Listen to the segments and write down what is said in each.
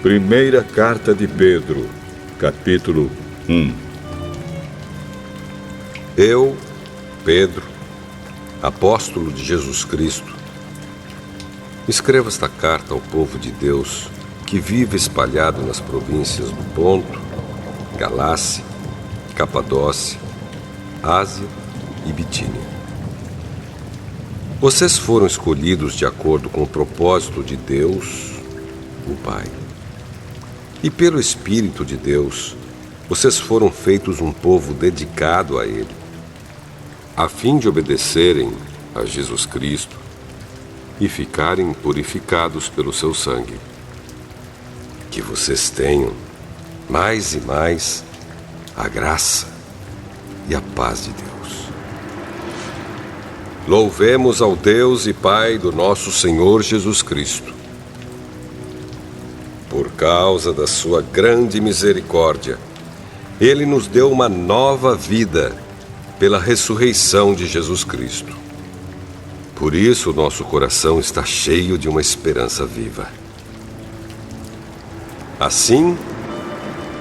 Primeira Carta de Pedro, capítulo 1. Eu, Pedro, apóstolo de Jesus Cristo, escrevo esta carta ao povo de Deus que vive espalhado nas províncias do Ponto, Galácia, Capadócia, Ásia e Bitínia. Vocês foram escolhidos de acordo com o propósito de Deus, o Pai. E pelo Espírito de Deus, vocês foram feitos um povo dedicado a Ele, a fim de obedecerem a Jesus Cristo e ficarem purificados pelo seu sangue. Que vocês tenham mais e mais a graça e a paz de Deus. Louvemos ao Deus e Pai do nosso Senhor Jesus Cristo. Por causa da sua grande misericórdia, Ele nos deu uma nova vida pela ressurreição de Jesus Cristo. Por isso, o nosso coração está cheio de uma esperança viva. Assim,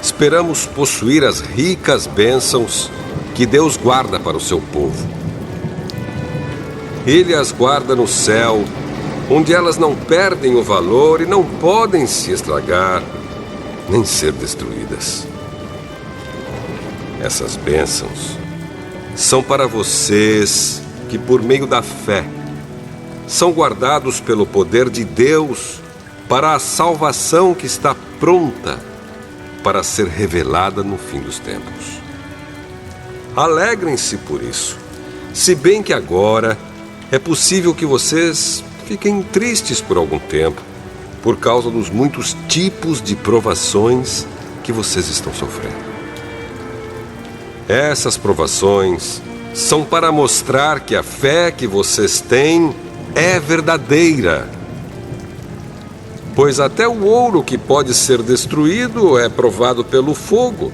esperamos possuir as ricas bênçãos que Deus guarda para o seu povo. Ele as guarda no céu, onde elas não perdem o valor e não podem se estragar, nem ser destruídas. Essas bênçãos são para vocês que, por meio da fé, são guardados pelo poder de Deus para a salvação que está pronta para ser revelada no fim dos tempos. Alegrem-se por isso, se bem que agora é possível que vocês fiquem tristes por algum tempo, por causa dos muitos tipos de provações que vocês estão sofrendo. Essas provações são para mostrar que a fé que vocês têm é verdadeira. Pois até o ouro que pode ser destruído é provado pelo fogo.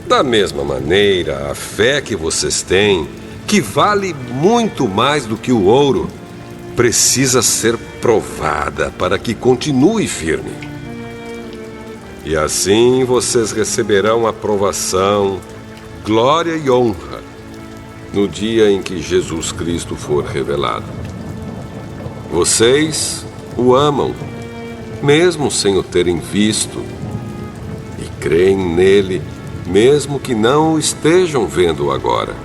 Da mesma maneira, a fé que vocês têm, que vale muito mais do que o ouro, precisa ser provada para que continue firme. E assim vocês receberão aprovação, glória e honra no dia em que Jesus Cristo for revelado. Vocês o amam, mesmo sem o terem visto, e creem nele, mesmo que não o estejam vendo agora.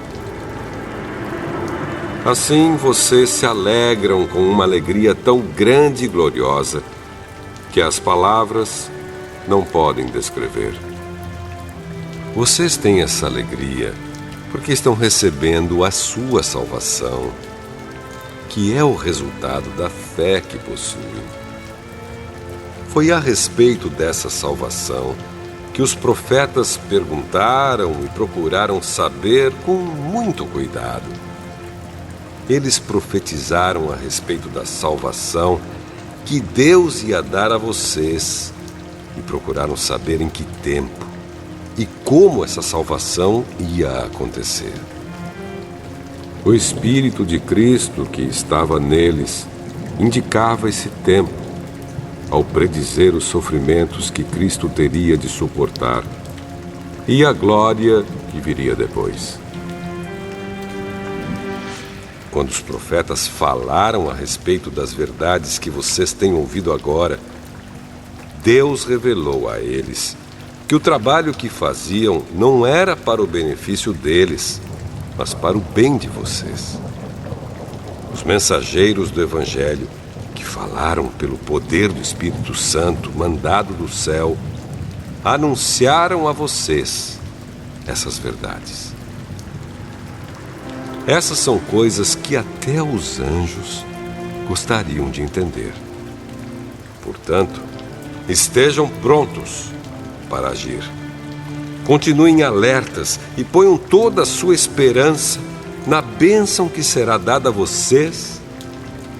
Assim vocês se alegram com uma alegria tão grande e gloriosa que as palavras não podem descrever. Vocês têm essa alegria porque estão recebendo a sua salvação, que é o resultado da fé que possuem. Foi a respeito dessa salvação que os profetas perguntaram e procuraram saber com muito cuidado. Eles profetizaram a respeito da salvação que Deus ia dar a vocês e procuraram saber em que tempo e como essa salvação ia acontecer. O Espírito de Cristo que estava neles indicava esse tempo, ao predizer os sofrimentos que Cristo teria de suportar e a glória que viria depois. Quando os profetas falaram a respeito das verdades que vocês têm ouvido agora, Deus revelou a eles que o trabalho que faziam não era para o benefício deles, mas para o bem de vocês. Os mensageiros do Evangelho, que falaram pelo poder do Espírito Santo mandado do céu, anunciaram a vocês essas verdades. Essas são coisas que até os anjos gostariam de entender. Portanto, estejam prontos para agir. Continuem alertas e ponham toda a sua esperança na bênção que será dada a vocês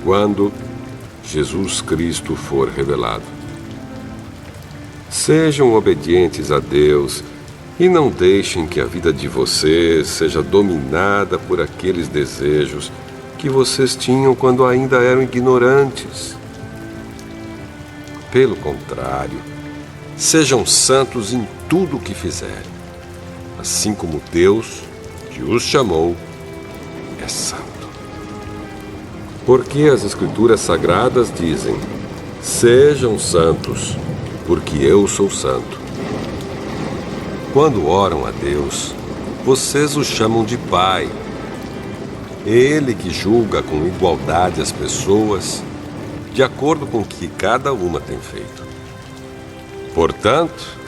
quando Jesus Cristo for revelado. Sejam obedientes a Deus e não deixem que a vida de vocês seja dominada por aqueles desejos que vocês tinham quando ainda eram ignorantes. Pelo contrário, sejam santos em tudo o que fizerem, assim como Deus, que os chamou, é santo. Porque as Escrituras Sagradas dizem: sejam santos, porque eu sou santo. Quando oram a Deus, vocês o chamam de Pai. Ele que julga com igualdade as pessoas, de acordo com o que cada uma tem feito. Portanto,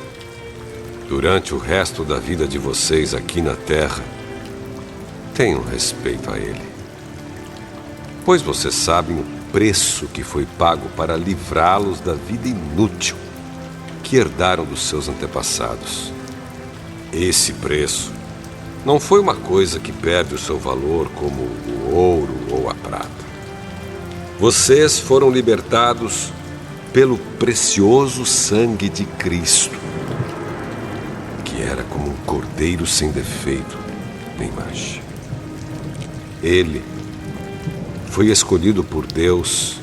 durante o resto da vida de vocês aqui na Terra, tenham respeito a Ele. Pois vocês sabem o preço que foi pago para livrá-los da vida inútil que herdaram dos seus antepassados. Esse preço não foi uma coisa que perde o seu valor como o ouro ou a prata. Vocês foram libertados pelo precioso sangue de Cristo, que era como um cordeiro sem defeito nem mancha. Ele foi escolhido por Deus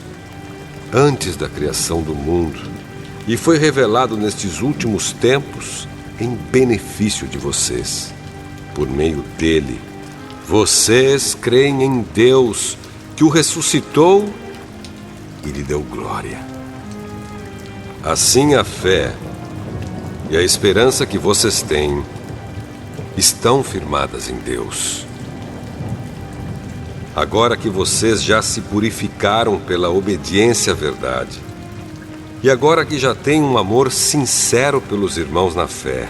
antes da criação do mundo e foi revelado nestes últimos tempos em benefício de vocês. Por meio dele, vocês creem em Deus, que o ressuscitou e lhe deu glória. Assim, a fé e a esperança que vocês têm estão firmadas em Deus. Agora que vocês já se purificaram pela obediência à verdade, e agora que já têm um amor sincero pelos irmãos na fé,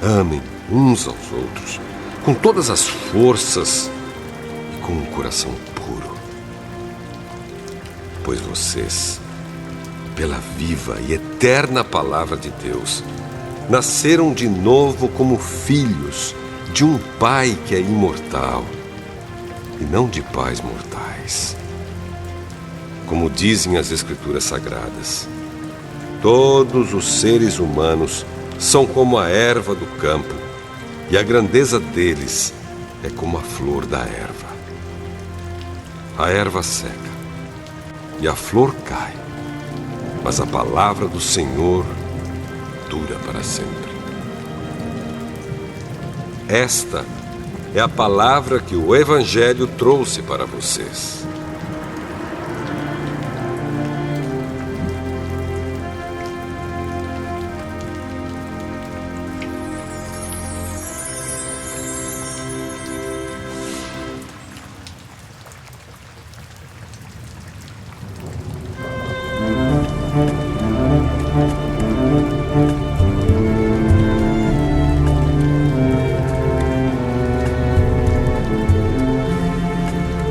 amem uns aos outros com todas as forças e com um coração puro. Pois vocês, pela viva e eterna palavra de Deus, nasceram de novo como filhos de um Pai que é imortal e não de pais mortais. Como dizem as Escrituras Sagradas, todos os seres humanos são como a erva do campo, e a grandeza deles é como a flor da erva. A erva seca e a flor cai, mas a palavra do Senhor dura para sempre. Esta é a palavra que o Evangelho trouxe para vocês.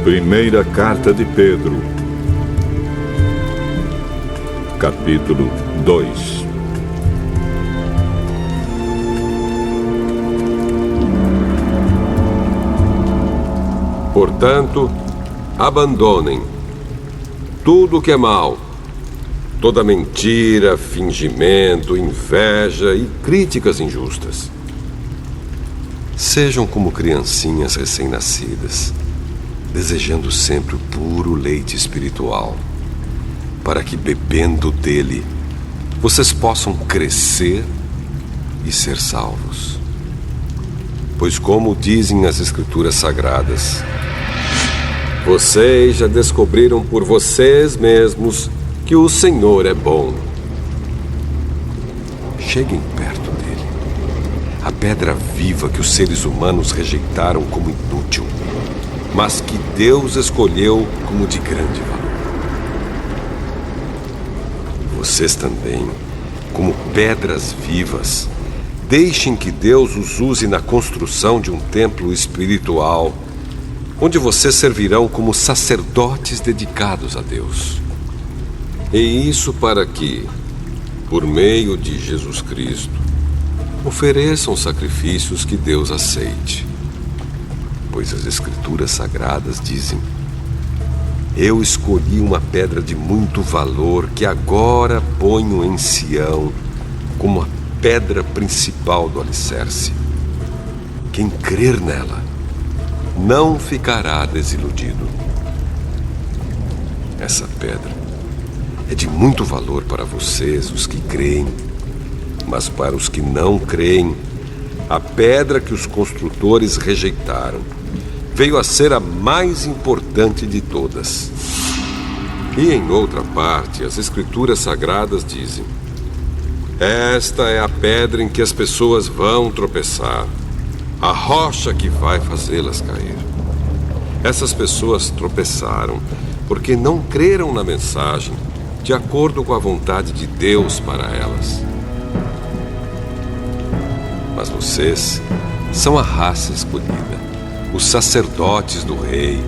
Primeira Carta de Pedro, capítulo 2. Portanto, abandonem tudo o que é mal, toda mentira, fingimento, inveja e críticas injustas. Sejam como criancinhas recém-nascidas, desejando sempre o puro leite espiritual, para que, bebendo dele, vocês possam crescer e ser salvos. Pois, como dizem as Escrituras Sagradas, vocês já descobriram por vocês mesmos que o Senhor é bom. Cheguem perto dele, a pedra viva que os seres humanos rejeitaram como inútil, mas que Deus escolheu como de grande valor. Vocês também, como pedras vivas, deixem que Deus os use na construção de um templo espiritual, onde vocês servirão como sacerdotes dedicados a Deus. E isso para que, por meio de Jesus Cristo, ofereçam sacrifícios que Deus aceite. Pois as Escrituras Sagradas dizem: eu escolhi uma pedra de muito valor que agora ponho em Sião como a pedra principal do alicerce. Quem crer nela não ficará desiludido. Essa pedra é de muito valor para vocês, os que creem. Mas para os que não creem, a pedra que os construtores rejeitaram veio a ser a mais importante de todas. E em outra parte, as Escrituras Sagradas dizem: esta é a pedra em que as pessoas vão tropeçar, a rocha que vai fazê-las cair. Essas pessoas tropeçaram porque não creram na mensagem de acordo com a vontade de Deus para elas. Mas vocês são a raça escolhida, os sacerdotes do rei,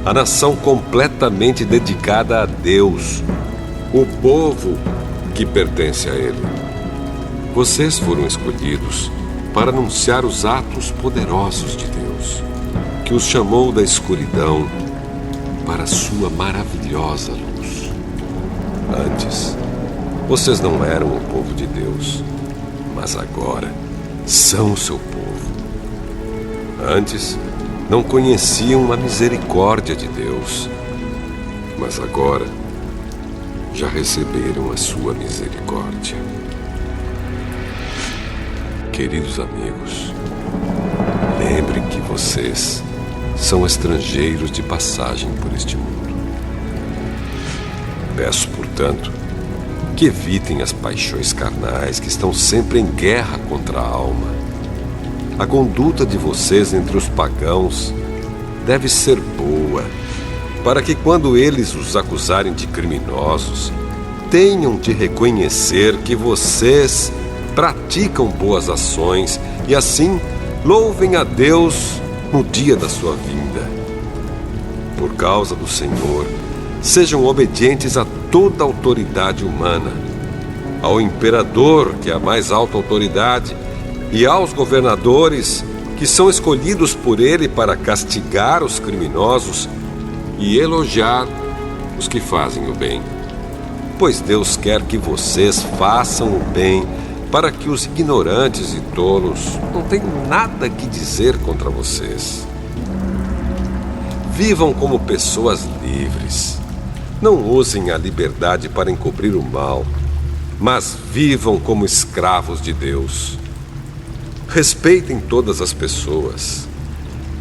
a nação completamente dedicada a Deus, o povo que pertence a Ele. Vocês foram escolhidos para anunciar os atos poderosos de Deus, que os chamou da escuridão para a sua maravilhosa luz. Antes, vocês não eram o povo de Deus, mas agora são o seu povo. Antes, não conheciam a misericórdia de Deus, mas agora já receberam a sua misericórdia. Queridos amigos, lembrem que vocês são estrangeiros de passagem por este mundo. Peço, portanto, que evitem as paixões carnais que estão sempre em guerra contra a alma. A conduta de vocês entre os pagãos deve ser boa, para que quando eles os acusarem de criminosos, tenham de reconhecer que vocês praticam boas ações e assim louvem a Deus no dia da sua vinda. Por causa do Senhor, sejam obedientes a toda autoridade humana, ao imperador, que é a mais alta autoridade, e aos governadores, que são escolhidos por ele para castigar os criminosos e elogiar os que fazem o bem. Pois Deus quer que vocês façam o bem, para que os ignorantes e tolos não tenham nada que dizer contra vocês. Vivam como pessoas livres. Não usem a liberdade para encobrir o mal, mas vivam como escravos de Deus. Respeitem todas as pessoas.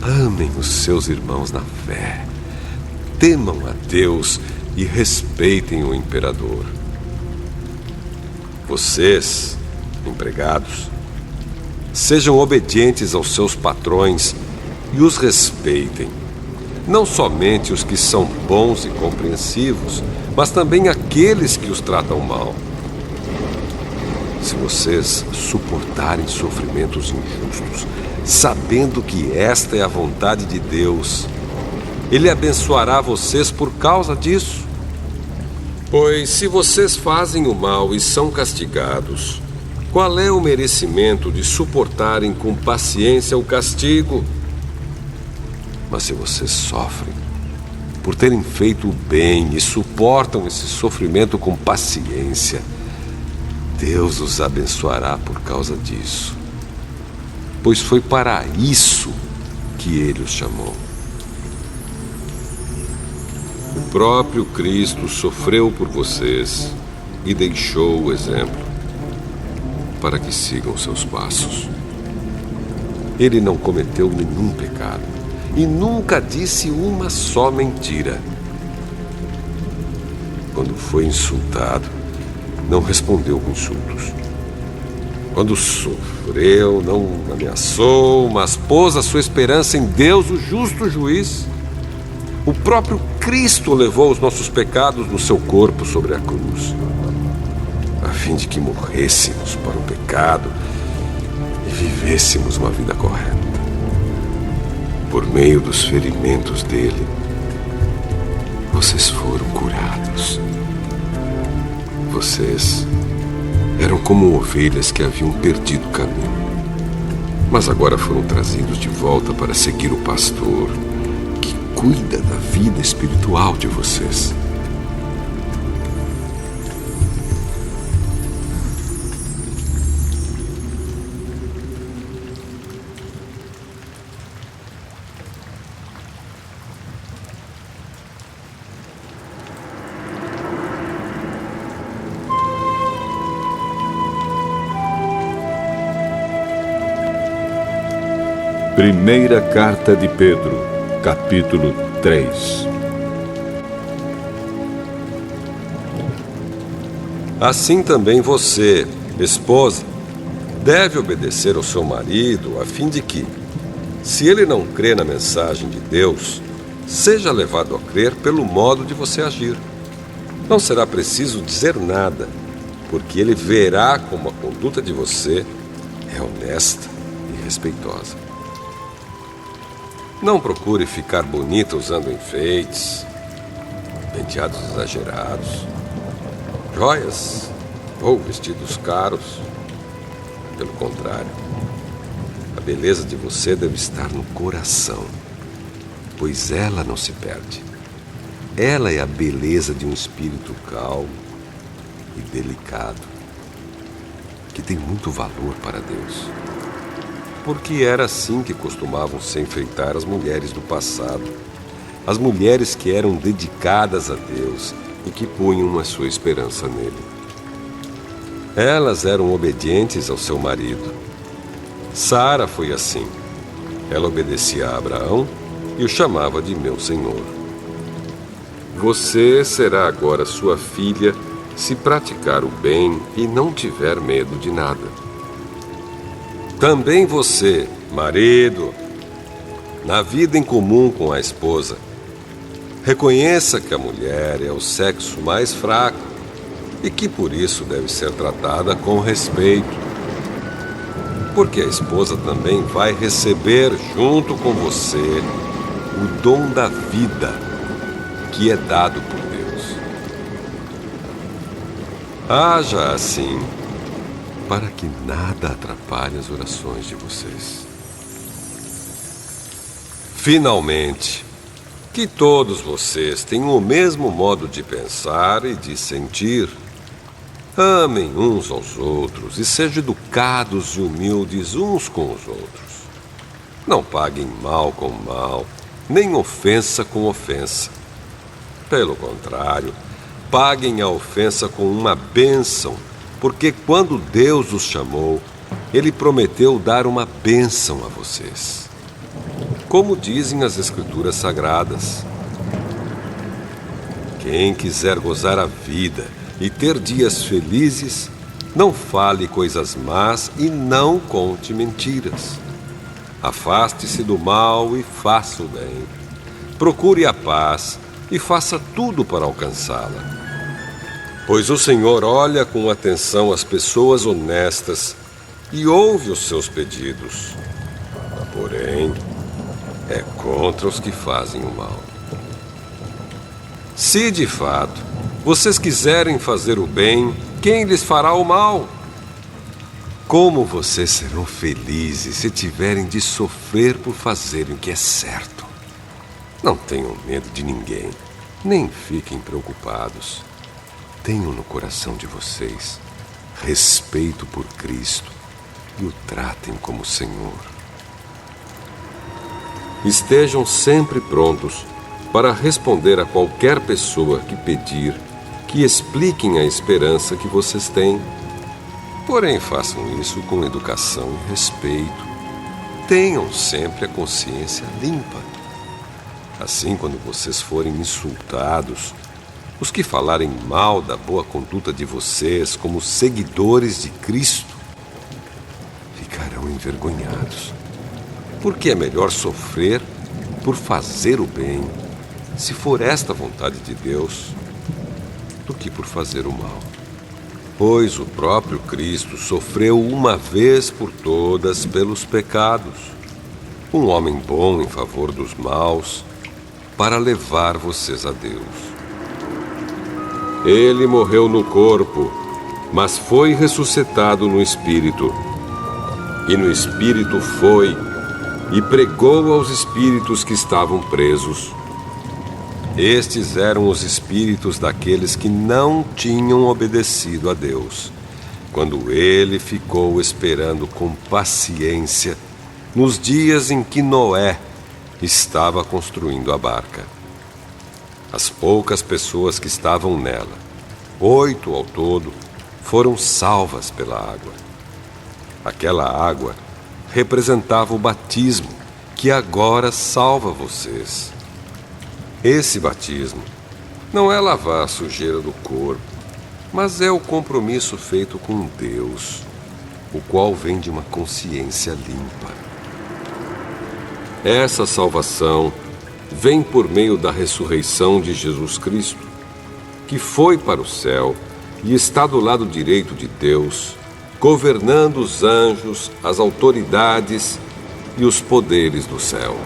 Amem os seus irmãos na fé. Temam a Deus e respeitem o imperador. Vocês, empregados, sejam obedientes aos seus patrões e os respeitem. Não somente os que são bons e compreensivos, mas também aqueles que os tratam mal. Se vocês suportarem sofrimentos injustos, sabendo que esta é a vontade de Deus, Ele abençoará vocês por causa disso. Pois se vocês fazem o mal e são castigados, qual é o merecimento de suportarem com paciência o castigo? Mas se vocês sofrem por terem feito o bem e suportam esse sofrimento com paciência, Deus os abençoará por causa disso. Pois foi para isso que Ele os chamou. O próprio Cristo sofreu por vocês e deixou o exemplo para que sigam seus passos. Ele não cometeu nenhum pecado e nunca disse uma só mentira. Quando foi insultado, não respondeu com insultos. Quando sofreu, não ameaçou, mas pôs a sua esperança em Deus, o justo juiz. O próprio Cristo levou os nossos pecados no seu corpo sobre a cruz, a fim de que morrêssemos para o pecado e vivêssemos uma vida correta. Por meio dos ferimentos dele, vocês foram curados. Vocês eram como ovelhas que haviam perdido o caminho, mas agora foram trazidos de volta para seguir o pastor que cuida da vida espiritual de vocês. Primeira Carta de Pedro, capítulo 3. Assim também você, esposa, deve obedecer ao seu marido, a fim de que, se ele não crê na mensagem de Deus, seja levado a crer pelo modo de você agir. Não será preciso dizer nada, porque ele verá como a conduta de você é honesta e respeitosa. Não procure ficar bonita usando enfeites, penteados exagerados, joias ou vestidos caros. Pelo contrário, a beleza de você deve estar no coração, pois ela não se perde. Ela é a beleza de um espírito calmo e delicado, que tem muito valor para Deus. Porque era assim que costumavam se enfeitar as mulheres do passado, as mulheres que eram dedicadas a Deus e que punham a sua esperança nele. Elas eram obedientes ao seu marido. Sara foi assim. Ela obedecia a Abraão e o chamava de meu senhor. Você será agora sua filha se praticar o bem e não tiver medo de nada. Também você, marido, na vida em comum com a esposa, reconheça que a mulher é o sexo mais fraco e que por isso deve ser tratada com respeito. Porque a esposa também vai receber junto com você o dom da vida que é dado por Deus. Haja assim, para que nada atrapalhe as orações de vocês. Finalmente, que todos vocês tenham o mesmo modo de pensar e de sentir. Amem uns aos outros e sejam educados e humildes uns com os outros. Não paguem mal com mal, nem ofensa com ofensa. Pelo contrário, paguem a ofensa com uma bênção, porque quando Deus os chamou, Ele prometeu dar uma bênção a vocês. Como dizem as Escrituras Sagradas: quem quiser gozar a vida e ter dias felizes, não fale coisas más e não conte mentiras. Afaste-se do mal e faça o bem. Procure a paz e faça tudo para alcançá-la. Pois o Senhor olha com atenção as pessoas honestas e ouve os seus pedidos. Porém, é contra os que fazem o mal. Se de fato vocês quiserem fazer o bem, quem lhes fará o mal? Como vocês serão felizes se tiverem de sofrer por fazerem o que é certo? Não tenham medo de ninguém, nem fiquem preocupados. Tenham no coração de vocês respeito por Cristo e o tratem como Senhor. Estejam sempre prontos para responder a qualquer pessoa que pedir que expliquem a esperança que vocês têm. Porém, façam isso com educação e respeito. Tenham sempre a consciência limpa. Assim, quando vocês forem insultados, os que falarem mal da boa conduta de vocês como seguidores de Cristo ficarão envergonhados. Porque é melhor sofrer por fazer o bem, se for esta a vontade de Deus, do que por fazer o mal. Pois o próprio Cristo sofreu uma vez por todas pelos pecados, um homem bom em favor dos maus, para levar vocês a Deus. Ele morreu no corpo, mas foi ressuscitado no Espírito. E no Espírito foi e pregou aos espíritos que estavam presos. Estes eram os espíritos daqueles que não tinham obedecido a Deus, quando ele ficou esperando com paciência nos dias em que Noé estava construindo a barca. As poucas pessoas que estavam nela, 8 ao todo, foram salvas pela água. Aquela água representava o batismo que agora salva vocês. Esse batismo não é lavar a sujeira do corpo, mas é o compromisso feito com Deus, o qual vem de uma consciência limpa. Essa salvação vem por meio da ressurreição de Jesus Cristo, que foi para o céu e está do lado direito de Deus, governando os anjos, as autoridades e os poderes do céu.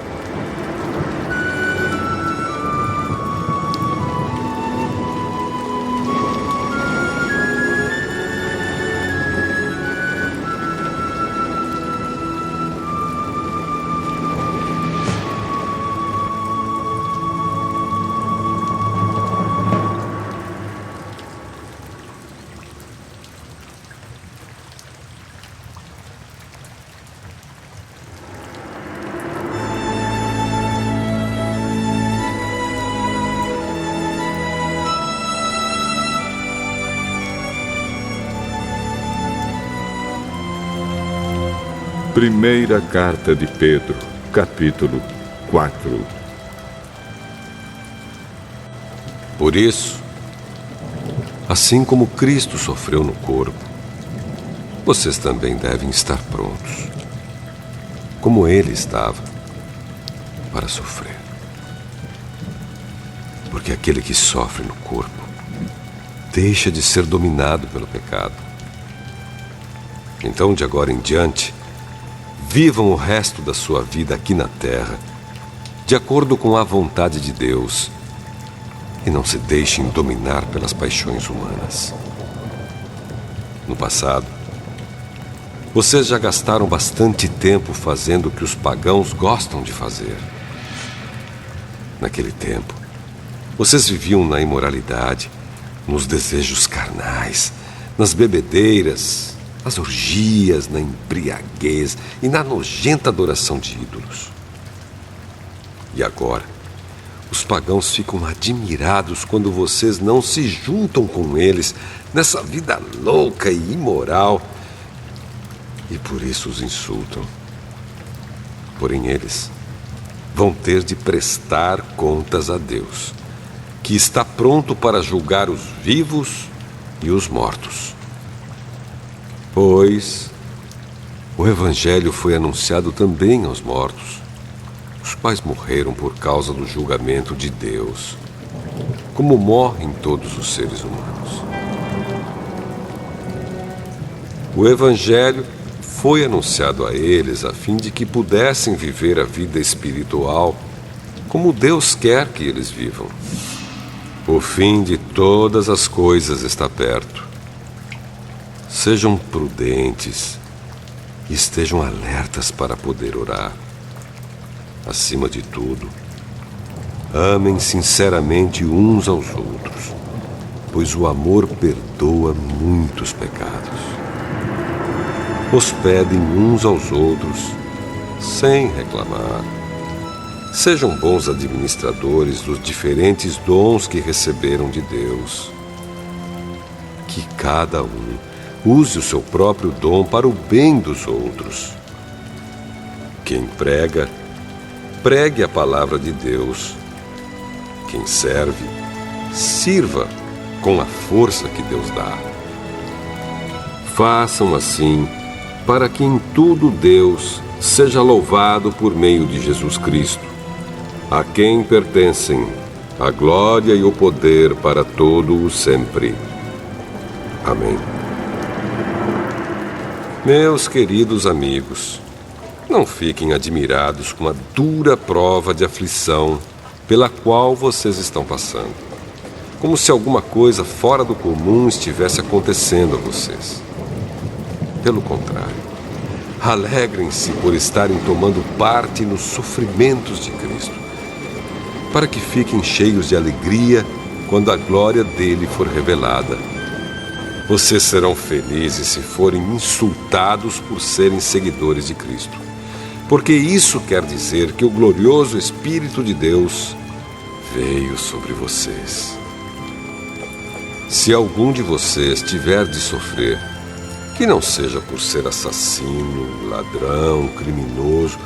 Primeira carta de Pedro, capítulo 4. Por isso, assim como Cristo sofreu no corpo, vocês também devem estar prontos, como Ele estava, para sofrer. Porque aquele que sofre no corpo deixa de ser dominado pelo pecado. Então, de agora em diante, vivam o resto da sua vida aqui na terra, de acordo com a vontade de Deus, e não se deixem dominar pelas paixões humanas. No passado, vocês já gastaram bastante tempo fazendo o que os pagãos gostam de fazer. Naquele tempo, vocês viviam na imoralidade, nos desejos carnais, nas bebedeiras, nas orgias, na embriaguez e na nojenta adoração de ídolos. E agora, os pagãos ficam admirados quando vocês não se juntam com eles nessa vida louca e imoral, e por isso os insultam. Porém, eles vão ter de prestar contas a Deus, que está pronto para julgar os vivos e os mortos. Pois o Evangelho foi anunciado também aos mortos, os quais morreram por causa do julgamento de Deus, como morrem todos os seres humanos. O Evangelho foi anunciado a eles a fim de que pudessem viver a vida espiritual como Deus quer que eles vivam. O fim de todas as coisas está perto. Sejam prudentes e estejam alertas para poder orar. Acima de tudo, amem sinceramente uns aos outros, pois o amor perdoa muitos pecados. Hospedem uns aos outros sem reclamar. Sejam bons administradores dos diferentes dons que receberam de Deus. Que cada um use o seu próprio dom para o bem dos outros. Quem prega, pregue a palavra de Deus. Quem serve, sirva com a força que Deus dá. Façam assim, para que em tudo Deus seja louvado por meio de Jesus Cristo, a quem pertencem a glória e o poder para todo o sempre. Amém. Meus queridos amigos, não fiquem admirados com a dura prova de aflição pela qual vocês estão passando, como se alguma coisa fora do comum estivesse acontecendo a vocês. Pelo contrário, alegrem-se por estarem tomando parte nos sofrimentos de Cristo, para que fiquem cheios de alegria quando a glória dele for revelada. Vocês serão felizes se forem insultados por serem seguidores de Cristo, porque isso quer dizer que o glorioso Espírito de Deus veio sobre vocês. Se algum de vocês tiver de sofrer, que não seja por ser assassino, ladrão, criminoso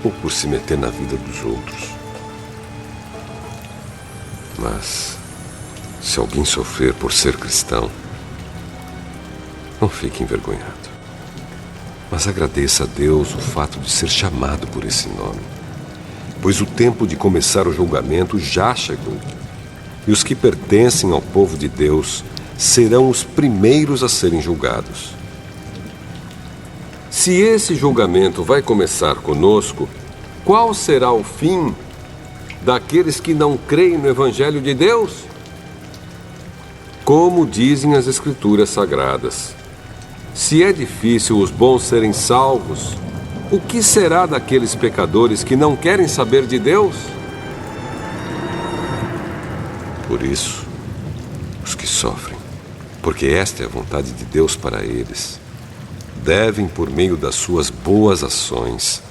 ou por se meter na vida dos outros. Mas, se alguém sofrer por ser cristão, não fique envergonhado. Mas agradeça a Deus o fato de ser chamado por esse nome, pois o tempo de começar o julgamento já chegou, e os que pertencem ao povo de Deus serão os primeiros a serem julgados. Se esse julgamento vai começar conosco, qual será o fim daqueles que não creem no Evangelho de Deus? Como dizem as Escrituras Sagradas, se é difícil os bons serem salvos, o que será daqueles pecadores que não querem saber de Deus? Por isso, os que sofrem, porque esta é a vontade de Deus para eles, devem, por meio das suas boas ações,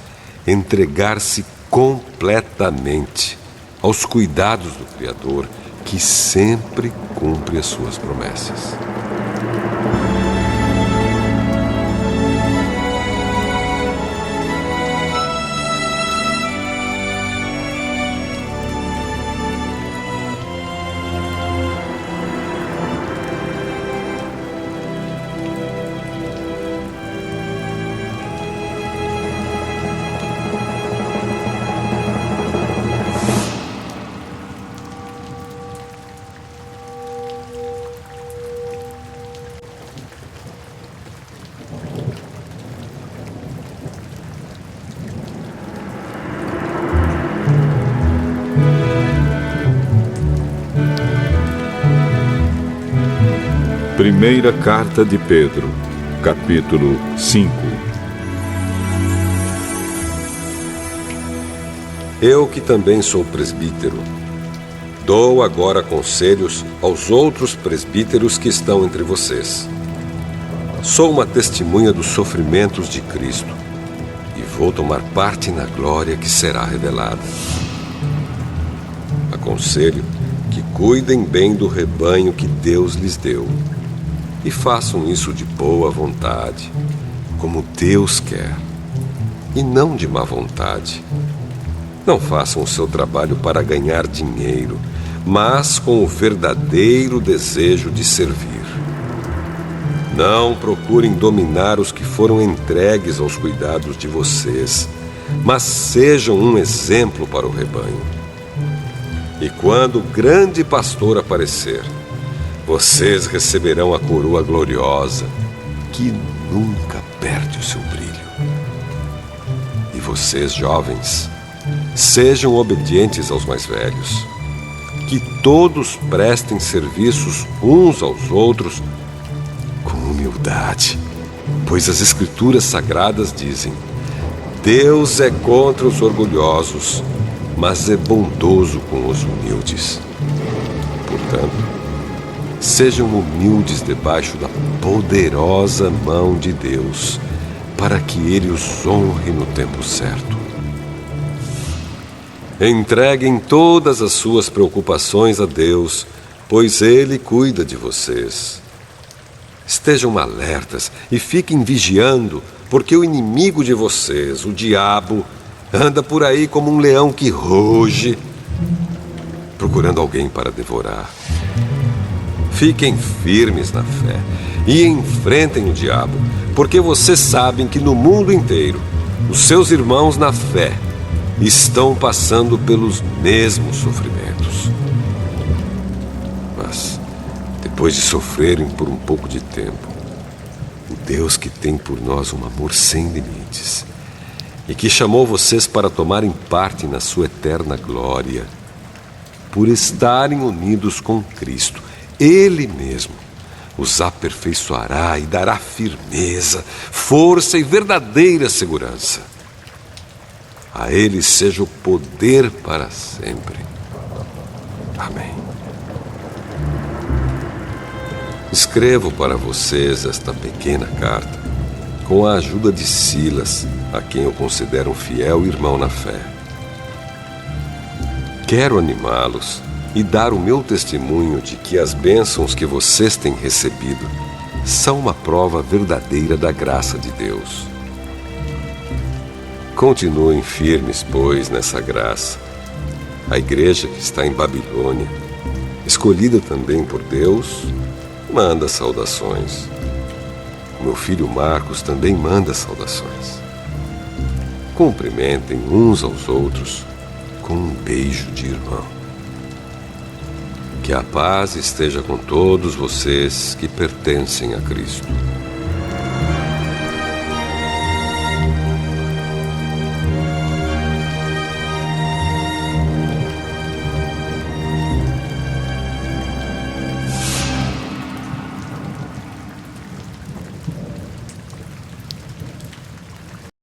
entregar-se completamente aos cuidados do Criador, que sempre cumpre as suas promessas. Primeira Carta de Pedro, capítulo 5. Eu, que também sou presbítero, dou agora conselhos aos outros presbíteros que estão entre vocês. Sou uma testemunha dos sofrimentos de Cristo e vou tomar parte na glória que será revelada. Aconselho que cuidem bem do rebanho que Deus lhes deu e façam isso de boa vontade, como Deus quer, e não de má vontade. Não façam o seu trabalho para ganhar dinheiro, mas com o verdadeiro desejo de servir. Não procurem dominar os que foram entregues aos cuidados de vocês, mas sejam um exemplo para o rebanho. E quando o grande pastor aparecer, vocês receberão a coroa gloriosa, que nunca perde o seu brilho. E vocês, jovens, sejam obedientes aos mais velhos. Que todos prestem serviços uns aos outros com humildade, pois as Escrituras Sagradas dizem: Deus é contra os orgulhosos, mas é bondoso com os humildes. Portanto, sejam humildes debaixo da poderosa mão de Deus, para que Ele os honre no tempo certo. Entreguem todas as suas preocupações a Deus, pois Ele cuida de vocês. Estejam alertas e fiquem vigiando, porque o inimigo de vocês, o diabo, anda por aí como um leão que ruge, procurando alguém para devorar. Fiquem firmes na fé e enfrentem o diabo, porque vocês sabem que no mundo inteiro os seus irmãos na fé estão passando pelos mesmos sofrimentos. Mas, depois de sofrerem por um pouco de tempo, o Deus que tem por nós um amor sem limites e que chamou vocês para tomarem parte na sua eterna glória, por estarem unidos com Cristo, Ele mesmo os aperfeiçoará e dará firmeza, força e verdadeira segurança. A Ele seja o poder para sempre. Amém. Escrevo para vocês esta pequena carta com a ajuda de Silas, a quem eu considero um fiel irmão na fé. Quero animá-los e dar o meu testemunho de que as bênçãos que vocês têm recebido são uma prova verdadeira da graça de Deus. Continuem firmes, pois, nessa graça. A igreja que está em Babilônia, escolhida também por Deus, manda saudações. Meu filho Marcos também manda saudações. Cumprimentem uns aos outros com um beijo de irmão. Que a paz esteja com todos vocês que pertencem a Cristo.